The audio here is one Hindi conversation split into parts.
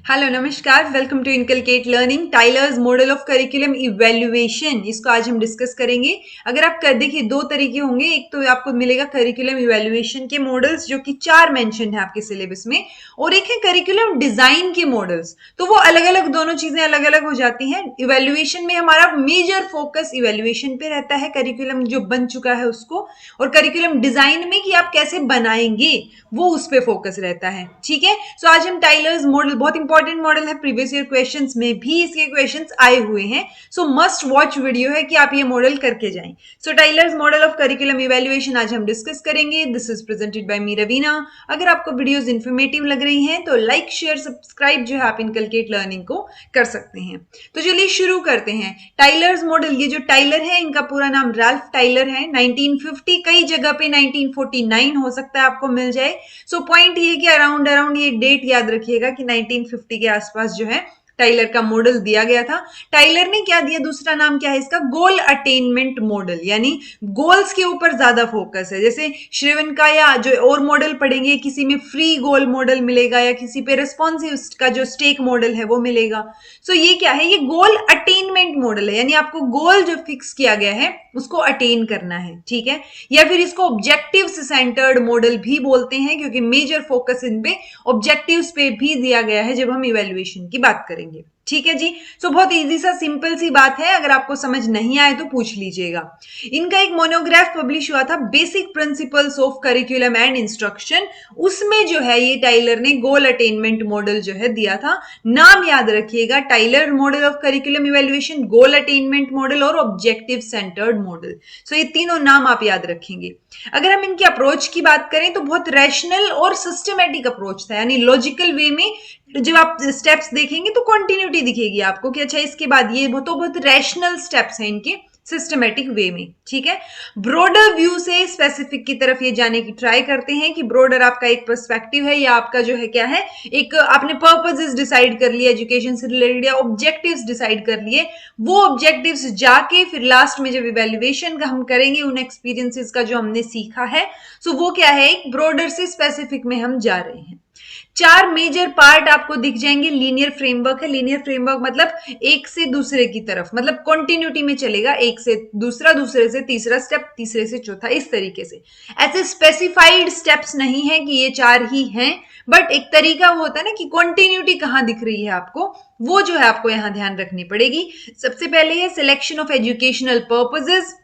हेलो नमस्कार, welcome to inculcate learning Tyler's model of curriculum evaluation. इसको आज हम डिस्कस करेंगे। अगर आप कर देखिए, दो तरीके होंगे। एक तो आपको मिलेगा करिकुलम इवैल्यूएशन के मॉडल्स जो कि 4 मेंशन है आपके सिलेबस में, और एक है करिकुलम डिजाइन के मॉडल्स। तो वो अलग अलग, दोनों चीजें अलग अलग हो जाती हैं। इवैल्यूएशन में हमारा मेजर फोकस इवैल्यूएशन पे रहता है, करिकुलम जो बन चुका है उसको, और करिकुलम डिजाइन में कि आप कैसे बनाएंगे वो उस पर फोकस रहता है। ठीक है, सो आज हम टाइलर्स मॉडल, बहुत इंपॉर्टेंट मॉडल है, प्रीवियस ईयर क्वेश्चंस में भी इसके क्वेश्चंस आए हुए हैं। सो मस्ट वॉच वीडियो है कि आप ये मॉडल करके जाएं। सो टाइलर्स मॉडल ऑफ करिकुलम इवैल्यूएशन आज हम डिस्कस करेंगे। दिस इज प्रेजेंटेड बाय मी रवीना। अगर आपको वीडियोस इन्फॉर्मेटिव लग रही हैं तो लाइक शेयर सब्सक्राइब जो है आप इनकलकेट लर्निंग को कर सकते हैं। तो चलिए शुरू करते हैं। टाइलर्स मॉडल, ये जो टाइलर है इनका पूरा नाम रैल्फ टाइलर है। 1950, कई जगह पे 1949 हो सकता है आपको मिल जाए। सो पॉइंट ये कि अराउंड अराउंड ये डेट याद रखिएगा कि 1950 के आसपास जो है टाइलर का मॉडल दिया गया था। टाइलर ने क्या दिया, दूसरा नाम क्या है इसका, गोल अटेनमेंट मॉडल, यानी गोल्स के ऊपर ज्यादा फोकस है। जैसे श्रीवन का या जो और मॉडल पढ़ेंगे, किसी में फ्री गोल मॉडल मिलेगा या किसी पे रिस्पॉन्सिव का जो स्टेक मॉडल है वो मिलेगा। सो ये क्या है, ये गोल अटेनमेंट मॉडल है, यानी आपको गोल जो फिक्स किया गया है उसको अटेन करना है। ठीक है, या फिर इसको ऑब्जेक्टिव्स सेंटर्ड मॉडल भी बोलते हैं, क्योंकि मेजर फोकस इन पे ऑब्जेक्टिव्स पे भी दिया गया है जब हम इवैल्यूएशन की बात करेंगे। ठीक है जी। सो बहुत इजी सा सिंपल सी बात है, अगर आपको समझ नहीं आए तो पूछ लीजिएगा। इनका एक मोनोग्राफ पब्लिश हुआ था, basic principles of curriculum and instruction. उसमें जो है ये टाइलर ने गोल अटेनमेंट मॉडल जो है दिया था। नाम याद रखिएगा, Tyler model of curriculum evaluation, goal attainment model और ऑब्जेक्टिव सेंटर्ड मॉडल। सो ये तीनों नाम आप याद रखेंगे। अगर हम इनकी अप्रोच की बात करें तो बहुत रैशनल और सिस्टमेटिक अप्रोच था, यानी लॉजिकल वे में जब आप स्टेप्स देखेंगे तो कंटिन्यूटी दिखेगी आपको कि अच्छा इसके बाद ये, वो तो बहुत रैशनल स्टेप्स हैं इनके, सिस्टमेटिक वे में। ठीक है, ब्रॉडर व्यू से स्पेसिफिक की तरफ ये जाने की ट्राई करते हैं कि ब्रॉडर आपका एक पर्सपेक्टिव है या आपका जो है क्या है, एक आपने पर्पसेस डिसाइड कर लिए एजुकेशन से रिलेटेड या ऑब्जेक्टिव्स डिसाइड कर लिए, वो ऑब्जेक्टिव्स जाके फिर लास्ट में जब इवैल्यूएशन का हम करेंगे उन एक्सपीरियंसेस का जो हमने सीखा है, सो वो क्या है, एक ब्रॉडर से स्पेसिफिक में हम जा रहे हैं। 4 मेजर पार्ट आपको दिख जाएंगे। लीनियर फ्रेमवर्क है, लीनियर फ्रेमवर्क मतलब एक से दूसरे की तरफ, मतलब कंटिन्यूटी में चलेगा, एक से दूसरा, दूसरे से तीसरा स्टेप, तीसरे से चौथा, इस तरीके से। ऐसे स्पेसिफाइड स्टेप्स नहीं है कि ये 4 ही हैं, बट एक तरीका वो होता है ना कि कंटिन्यूटी कहां दिख रही है आपको, वो जो है आपको यहां ध्यान रखनी पड़ेगी। सबसे पहले है सिलेक्शन ऑफ एजुकेशनल पर्पसेस,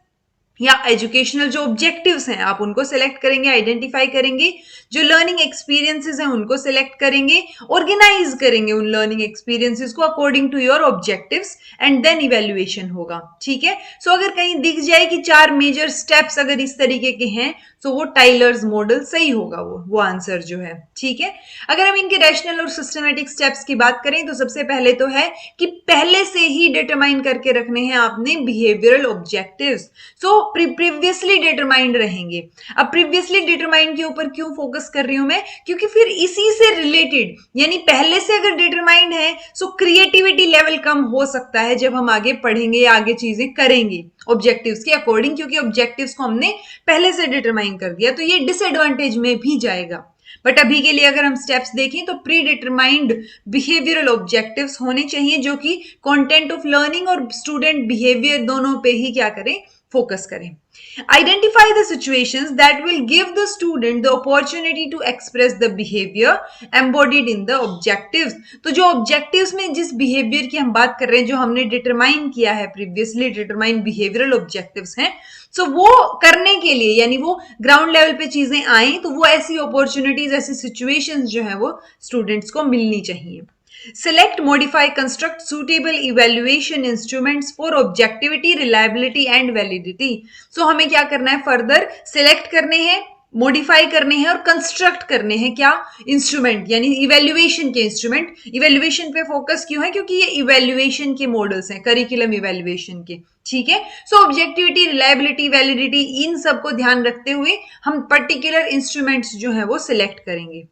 या एजुकेशनल जो ऑब्जेक्टिव्स हैं आप उनको सिलेक्ट करेंगे, आइडेंटिफाई करेंगे। जो लर्निंग एक्सपीरियंसेस हैं उनको सिलेक्ट करेंगे, ऑर्गेनाइज करेंगे उन लर्निंग एक्सपीरियंसेस को according to your objectives, and then evaluation होगा। ठीक है, सो अगर कहीं दिख जाए कि 4 मेजर स्टेप्स अगर इस तरीके के हैं तो वो टाइलर्स मॉडल सही होगा, वो आंसर जो है। ठीक है, अगर हम इनके रैशनल और सिस्टमेटिक स्टेप्स की बात करें तो सबसे पहले तो है कि पहले से ही डिटरमाइन करके रखने हैं आपने बिहेवियरल ऑब्जेक्टिव्स। सो प्रीवियसली डिटरमाइंड रहेंगे। अब प्रीवियसली डिटरमाइंड के ऊपर क्यों फोकस कर रही हूं मैं, क्योंकि फिर इसी से रिलेटेड, यानी पहले से अगर डिटरमाइंड है सो क्रिएटिविटी लेवल कम हो सकता है जब हम आगे पढ़ेंगे या आगे चीजें करेंगे ऑब्जेक्टिव्स के अकॉर्डिंग, क्योंकि ऑब्जेक्टिव्स को हमने पहले से डिटरमाइन कर दिया, तो ये डिसएडवांटेज में भी जाएगा। बट अभी के लिए अगर हम स्टेप्स देखें तो प्री डिटरमाइंड बिहेवियरल ऑब्जेक्टिव्स होने चाहिए, जो कि कंटेंट ऑफ लर्निंग और स्टूडेंट बिहेवियर दोनों पे ही क्या करें, फोकस करें। Identify the situations that will give the student the opportunity to express the behavior embodied in the objectives। तो जो objectives में जिस behavior की हम बात कर रहे हैं, जो हमने determine किया है, previously determined behavioral objectives हैं, सो वो करने के लिए, यानी वो ग्राउंड लेवल पे चीजें आए तो वो ऐसी अपॉर्चुनिटीज, ऐसी सिचुएशंस जो है वो स्टूडेंट्स को मिलनी चाहिए। Select, modify, construct suitable evaluation instruments for objectivity, reliability and validity। So हमें क्या करना है, फर्दर सिलेक्ट करने हैं, मॉडिफाई करने हैं और कंस्ट्रक्ट करने हैं क्या, इंस्ट्रूमेंट, यानी इवेल्युएशन के इंस्ट्रूमेंट। इवेल्युएशन पे फोकस क्यों है, क्योंकि ये इवेल्युएशन के मॉडल्स हैं, करिकुलम इवेल्युएशन के। ठीक है, सो ऑब्जेक्टिविटी, रिलायबिलिटी, वैलिडिटी, इन सबको ध्यान रखते हुए हम पर्टिकुलर इंस्ट्रूमेंट्स जो है वो सिलेक्ट करेंगे।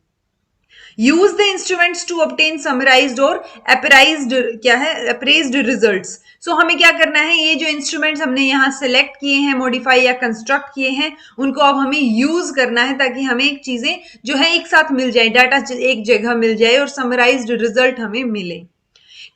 Use the instruments to obtain summarised और अप्राइज्ड क्या है अप्रेज्ड रिजल्ट्स। सो हमें क्या करना है, ये जो इंस्ट्रूमेंट्स हमने यहाँ सेलेक्ट किए हैं, मॉडिफाई या कंस्ट्रक्ट किए हैं, उनको अब हमें यूज करना है ताकि हमें एक चीजें जो है एक साथ मिल जाए, डाटा एक जगह मिल जाए और समराइज्ड रिजल्ट हमें मिले।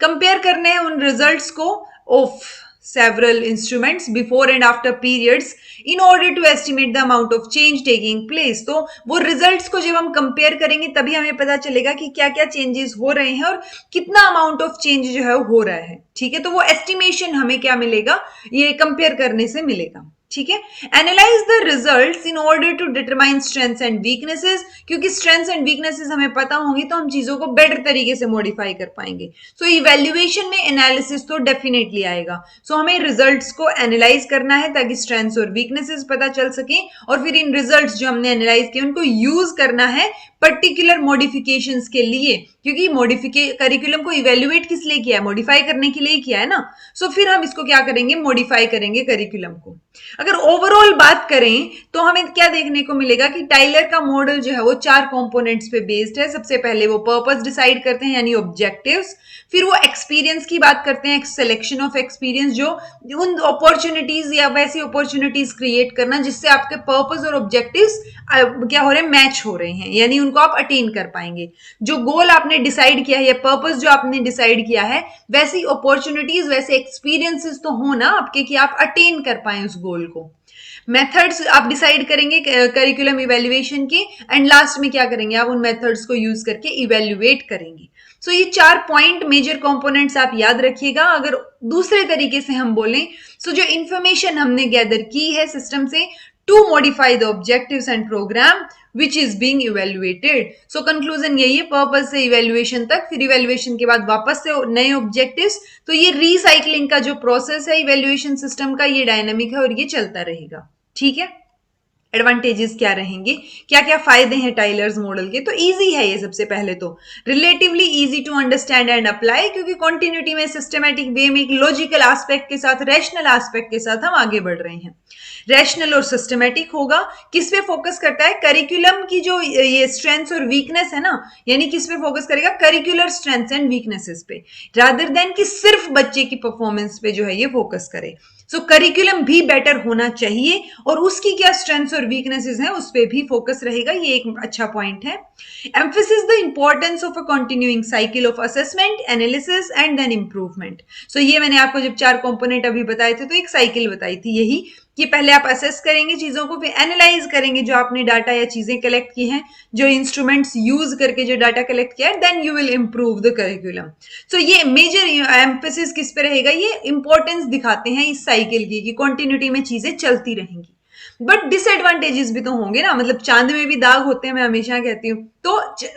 कंपेयर करने हैं उन रिजल्ट्स को of several instruments before and after periods in order to estimate the amount of change taking place। तो वो रिजल्ट्स को जब हम कंपेयर करेंगे तभी हमें पता चलेगा कि क्या क्या चेंजेस हो रहे हैं और कितना अमाउंट ऑफ चेंज जो है वो हो रहा है। ठीक है, तो वो एस्टिमेशन हमें क्या मिलेगा, ये कंपेयर करने से मिलेगा। ठीक है, analyse the results in order to determine strengths and weaknesses, क्योंकि स्ट्रेंथ्स एंड वीकनेसेस हमें पता होंगी तो हम चीजों को बेटर तरीके से मॉडिफाई कर पाएंगे। सो इवैल्यूएशन में एनालिसिस तो डेफिनेटली आएगा। सो हमें रिजल्ट्स को एनालाइज करना है ताकि स्ट्रेंथ्स और वीकनेसेस पता चल सके, और फिर इन रिजल्ट्स जो हमने एनालाइज किए उनको यूज करना है पर्टिकुलर मॉडिफिकेशंस के लिए, क्योंकि करिकुलम को इवेल्युएट किस लिए किया है, मॉडिफाई करने के लिए किया है ना। सो फिर हम इसको क्या करेंगे, मॉडिफाई करेंगे करिकुलम को। अगर ओवरऑल बात करें तो हमें क्या देखने को मिलेगा कि टाइलर का मॉडल जो है वो 4 कंपोनेंट्स पे बेस्ड है। सबसे पहले वो पर्पस डिसाइड करते हैं यानी ऑब्जेक्टिव्स, फिर वो एक्सपीरियंस की बात करते हैं, सिलेक्शन ऑफ एक्सपीरियंस, जो उन अपॉर्चुनिटीज या वैसी अपॉर्चुनिटीज क्रिएट करना जिससे आपके पर्पस और ऑब्जेक्टिव्स क्या हो रहे हैं, मैच हो रहे हैं, यानी उनको आप अटेन कर पाएंगे। जो गोल आपने डिसाइड किया है या पर्पस जो आपने डिसाइड किया है, वैसी अपॉर्चुनिटीज वैसे एक्सपीरियंसेस तो हो ना आपके कि आप अटेन कर पाए उस गोल को। मेथड्स आप डिसाइड करेंगे करिकुलम इवेल्युएशन के, एंड लास्ट में क्या करेंगे, आप उन मेथड्स को यूज करके इवेल्युएट करेंगे। सो ये 4 पॉइंट मेजर कंपोनेंट्स आप याद रखिएगा। अगर दूसरे तरीके से हम बोलें, सो जो इंफॉर्मेशन हमने गैदर की है सिस्टम से to modify the objectives and programme which is being evaluated. So conclusion यही है, पर्पस से इवेल्युएशन तक, फिर इवेल्युएशन के बाद वापस से नए ऑब्जेक्टिव्स। तो ये रिसाइकलिंग का जो प्रोसेस है इवेल्युएशन सिस्टम का, ये डायनामिक है और ये चलता रहेगा। ठीक है, एडवांटेजेस क्या रहेंगे, क्या क्या फायदे हैं टाइलर्स मॉडल के। तो इजी है ये, सबसे पहले तो relatively easy to understand and apply, क्योंकि कॉन्टिन्यूटी में सिस्टमैटिक वे में एक लॉजिकल एस्पेक्ट के साथ, रैशनल एस्पेक्ट के साथ हम आगे बढ़ रहे हैं। रैशनल और सिस्टमैटिक होगा, किस पे फोकस करता है, करिकुलम की जो ये स्ट्रेंथ्स और वीकनेस है ना, यानी किस पे फोकस करेगा, करिकुलर स्ट्रेंथ्स एंड वीकनेसेस पे, रादर देन कि सिर्फ बच्चे की परफॉर्मेंस पे जो है ये फोकस करे। सो करिकुलम भी बेटर होना चाहिए और उसकी क्या स्ट्रेंथ्स और वीकनेसेस हैं उस पे भी फोकस रहेगा, ये एक अच्छा पॉइंट है। Emphasis the importance of a continuing cycle of assessment, analysis and then improvement. So ये मैंने आपको जब 4 कंपोनेंट अभी बताए थे तो एक साइकिल बताई थी यही, कि पहले आप असेस करेंगे चीजों को, फिर एनालाइज करेंगे जो आपने डाटा या चीजें कलेक्ट की हैं, जो इंस्ट्रूमेंट्स यूज करके जो डाटा कलेक्ट किया है, then you will improve the curriculum. So ये मेजर एम्फेसिस किस पे रहेगा, ये इंपॉर्टेंस दिखाते हैं इस साइकिल की कि कंटिन्यूटी में चीजें चलती रहेंगी। बट डिसएडवांटेजेस भी तो होंगे ना, मतलब चांद में भी दाग होते हैं, मैं हमेशा कहती हूँ, तो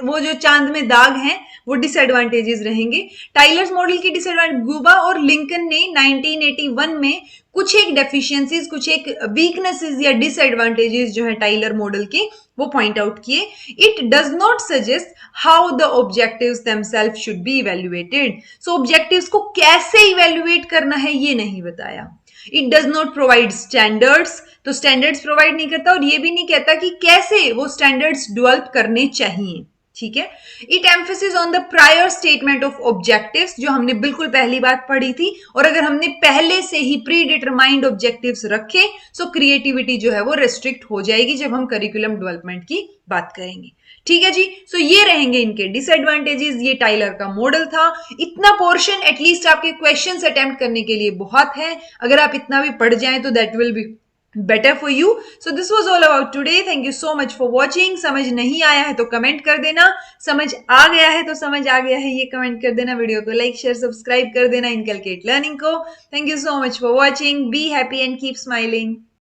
वो जो चांद में दाग हैं वो डिसएडवांटेजेस रहेंगे। टाइलर्स मॉडल की डिसएडवांटेज, गुबा और लिंकन ने 1981 में कुछ एक डेफिशिएंसीज, कुछ एक वीकनेसेस या डिसएडवांटेजेस जो है टाइलर मॉडल के, वो पॉइंट आउट किए। It does not suggest how the objectives themselves should be evaluated. So objectives को कैसे इवेल्युएट करना है ये नहीं बताया। It does not provide standards, तो स्टैंडर्ड्स प्रोवाइड नहीं करता, और ये भी नहीं कहता कि कैसे वो स्टैंडर्ड्स डेवलप करने चाहिए। ठीक है, it emphasis on the prior statement of objectives, जो हमने बिल्कुल पहली बात पढ़ी थी, और अगर हमने पहले से ही प्री डिटरमाइंड ऑब्जेक्टिव्स रखे सो क्रिएटिविटी जो है वो रेस्ट्रिक्ट हो जाएगी जब हम करिकुलम डेवलपमेंट की बात करेंगे। ठीक है जी, सो ये रहेंगे इनके डिसएडवांटेजेस। ये टाइलर का मॉडल था। इतना पोर्शन एटलीस्ट आपके क्वेश्चंस अटेम्प्ट करने के लिए बहुत है, अगर आप इतना भी पढ़ जाएं तो that will be better for you. So this was all about today. Thank you so much for watching. समझ नहीं आया है तो कमेंट कर देना, समझ आ गया है तो समझ आ गया है ये कमेंट कर देना, वीडियो को लाइक शेयर सब्सक्राइब कर देना इनकलकेट लर्निंग को। Thank you so much for watching. Be happy and keep smiling.